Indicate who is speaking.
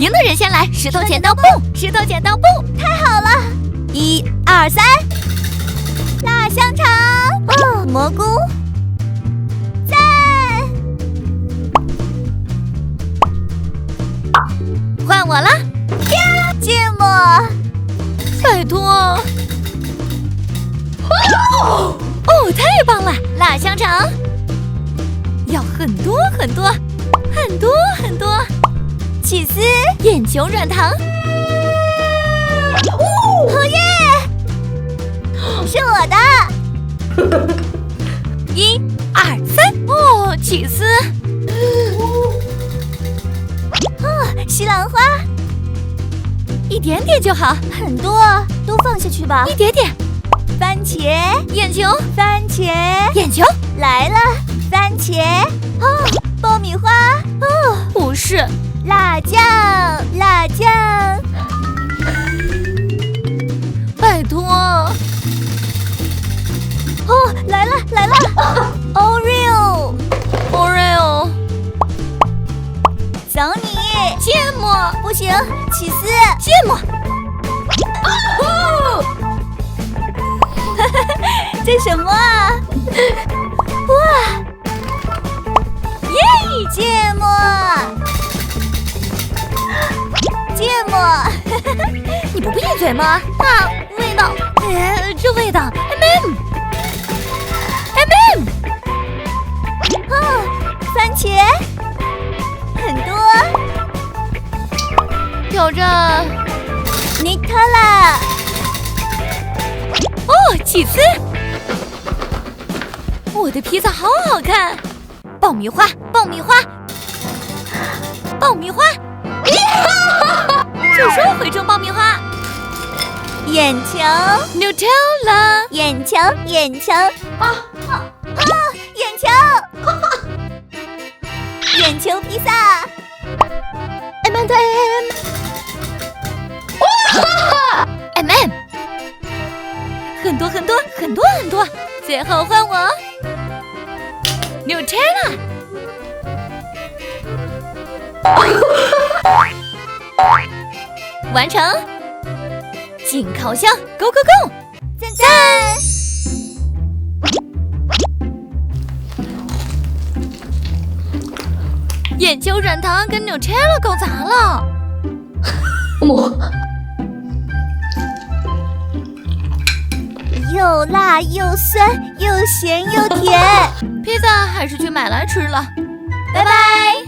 Speaker 1: 赢的人先来，石头剪刀布，石头剪刀布，
Speaker 2: 太好了！1、2、3，辣香肠，哦，蘑菇，赞！
Speaker 1: 换我了，
Speaker 2: 芥末，
Speaker 1: 拜托！哦，太棒了！辣香肠要很多很多很多很多，
Speaker 2: 起司，
Speaker 1: 眼球软糖。
Speaker 2: 哦耶！是我的。
Speaker 1: 1、2、3，哦，起司。
Speaker 2: 西兰花，
Speaker 1: 一点点就好，
Speaker 2: 很多，都放下去吧。
Speaker 1: 一点点。
Speaker 2: 番茄，
Speaker 1: 眼球，
Speaker 2: 番茄，
Speaker 1: 眼球
Speaker 2: 来了，番茄，哦，爆米花，哦，
Speaker 1: 不是，
Speaker 2: 辣酱，辣酱，
Speaker 1: 拜托。
Speaker 2: 哦，来了来了，Oreo，找你，
Speaker 1: 芥末，
Speaker 2: 不行，起司，
Speaker 1: 芥末。
Speaker 2: 这什么啊？哇！耶！芥末，芥末，
Speaker 1: 你不闭嘴吗？啊，味道，这味道 ，MM，
Speaker 2: 哦，番茄，很多，
Speaker 1: 有着，
Speaker 2: 尼特拉，
Speaker 1: 哦，起司。我的披萨好好看，爆米花，爆米花，爆米花，就说会种爆米花。
Speaker 2: 眼球
Speaker 1: ，Nutella，
Speaker 2: 眼球，眼球，眼球，眼球披萨
Speaker 1: ，MM，很多很多很多很多，最后换我。Nutella， 完成，进烤箱 ，Go Go Go，
Speaker 2: 赞赞！
Speaker 1: 眼球软糖跟 Nutella 搞砸了，
Speaker 2: 又辣又酸又咸又甜，
Speaker 1: 披萨还是去买来吃了，
Speaker 2: 拜拜。